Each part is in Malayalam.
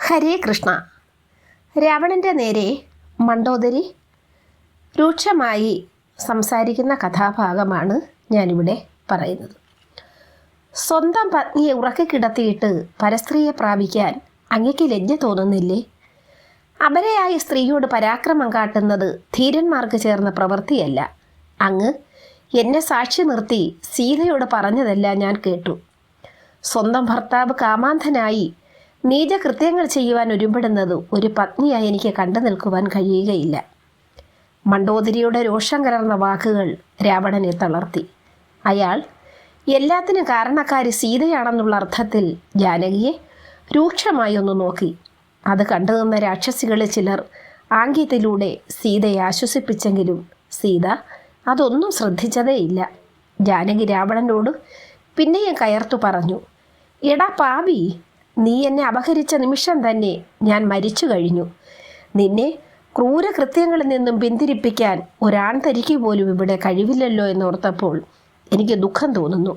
ഹരേ കൃഷ്ണ. രാവണൻ്റെ നേരെ മണ്ഡോദരി രൂക്ഷമായി സംസാരിക്കുന്ന കഥാഭാഗമാണ് ഞാനിവിടെ പറയുന്നത്. സ്വന്തം പത്നിയെ ഉറക്കിക്കിടത്തിയിട്ട് പരസ്ത്രീയെ പ്രാപിക്കാൻ അങ്ങയ്ക്ക് ലജ്ജ തോന്നുന്നില്ലേ? അപരയായ സ്ത്രീയോട് പരാക്രമം കാട്ടുന്നത് ധീരന്മാർക്ക് ചേർന്ന പ്രവൃത്തിയല്ല. അങ്ങ് എന്നെ സാക്ഷി നിർത്തി സീതയോട് പറഞ്ഞതെല്ലാം ഞാൻ കേട്ടു. സ്വന്തം ഭർത്താവ് കാമാന്ധനായി നീചകൃത്യങ്ങൾ ചെയ്യുവാൻ ഒരുമ്പെടുന്നത് ഒരു പത്നിയായി എനിക്ക് കണ്ടു നിൽക്കുവാൻ കഴിയുകയില്ല. മണ്ഡോദരിയുടെ രോഷം കലർന്ന വാക്കുകൾ രാവണനെ തളർത്തി. അയാൾ എല്ലാത്തിനും കാരണക്കാരി സീതയാണെന്നുള്ള അർത്ഥത്തിൽ ജാനകിയെ രൂക്ഷമായി ഒന്ന് നോക്കി. അത് കണ്ടുനിന്ന രാക്ഷസികളിൽ ചിലർ ആംഗ്യത്തിലൂടെ സീതയെ ആശ്വസിപ്പിച്ചെങ്കിലും സീത അതൊന്നും ശ്രദ്ധിച്ചതേയില്ല. ജാനകി രാവണനോട് പിന്നെയും കയർത്തു പറഞ്ഞു, എടാ പാപി, നീ എന്നെ അപഹരിച്ച നിമിഷം തന്നെ ഞാൻ മരിച്ചു കഴിഞ്ഞു. നിന്നെ ക്രൂരകൃത്യങ്ങളിൽ നിന്നും പിന്തിരിപ്പിക്കാൻ ഒരാൺതരിക്ക് പോലും ഇവിടെ കഴിവില്ലല്ലോ എന്നോർത്തപ്പോൾ എനിക്ക് ദുഃഖം തോന്നുന്നു.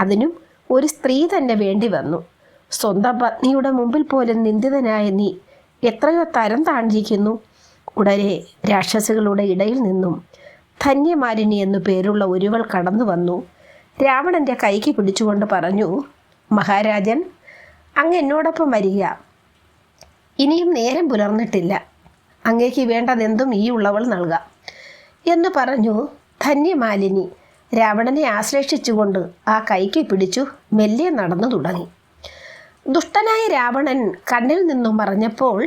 അതിനും ഒരു സ്ത്രീ തന്നെ വേണ്ടി വന്നു. സ്വന്തം പത്നിയുടെ മുമ്പിൽ പോലും നിന്ദിതനായ നീ എത്രയോ തരം താഴ്ന്നിരിക്കുന്നു. ഉടനെ രാക്ഷസികളുടെ ഇടയിൽ നിന്നും ധന്യമാലിനി എന്നു പേരുള്ള ഒരുവൾ കടന്നു വന്നു രാവണൻ്റെ കൈക്ക് പിടിച്ചുകൊണ്ട് പറഞ്ഞു, മഹാരാജൻ, അങ്ങ് എന്നോടൊപ്പം വരിക. ഇനിയും നേരം പുലർന്നിട്ടില്ല. അങ്ങേക്ക് വേണ്ടതെന്തും ഈ ഉള്ളവൾ നൽകാം എന്ന് പറഞ്ഞു ധന്യമാലിനി രാവണനെ ആശ്ലേഷിച്ചുകൊണ്ട് ആ കൈക്ക് പിടിച്ചു മെല്ലെ നടന്നു തുടങ്ങി. ദുഷ്ടനായ രാവണൻ കണ്ണിൽ നിന്നും മറഞ്ഞപ്പോൾ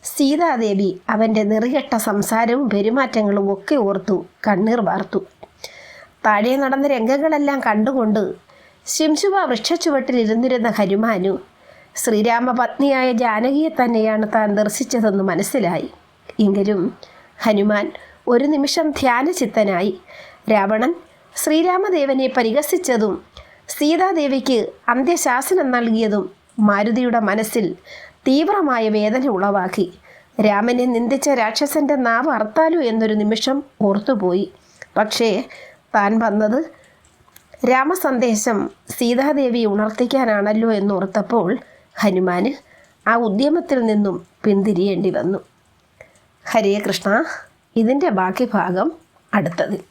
സീതാദേവി അവൻ്റെ നെറികെട്ട സംസാരവും പെരുമാറ്റങ്ങളും ഒക്കെ ഓർത്തു കണ്ണീർ വാർത്തു. താഴെ നടന്ന രംഗങ്ങളെല്ലാം കണ്ടുകൊണ്ട് ശിംശുവ വൃക്ഷച്ചുവട്ടിൽ ഇരുന്നിരുന്ന ഹനുമാനു ശ്രീരാമപത്നിയായ ജാനകിയെ തന്നെയാണ് താൻ ദർശിച്ചതെന്ന് മനസ്സിലായി. എങ്കിലും ഹനുമാൻ ഒരു നിമിഷം ധ്യാനചിത്തനായി. രാവണൻ ശ്രീരാമദേവനെ പരിഹസിച്ചതും സീതാദേവിക്ക് അന്ത്യശാസനം നൽകിയതും മാരുതിയുടെ മനസ്സിൽ തീവ്രമായ വേദന ഉളവാക്കി. രാമനെ നിന്ദിച്ച രാക്ഷസന്റെ നാവ് അർത്താലോ എന്നൊരു നിമിഷം ഓർത്തുപോയി. പക്ഷേ താൻ വന്നത് രാമസന്ദേശം സീതാദേവിയെ ഉണർത്തിക്കാനാണല്ലോ എന്നോർത്തപ്പോൾ ഹനുമാന് ആ ഉദ്യമത്തിൽ നിന്നും പിന്തിരിയേണ്ടി വന്നു. ഹരേ കൃഷ്ണ. ഇതിൻ്റെ ബാക്കി ഭാഗം അടുത്തതിൽ.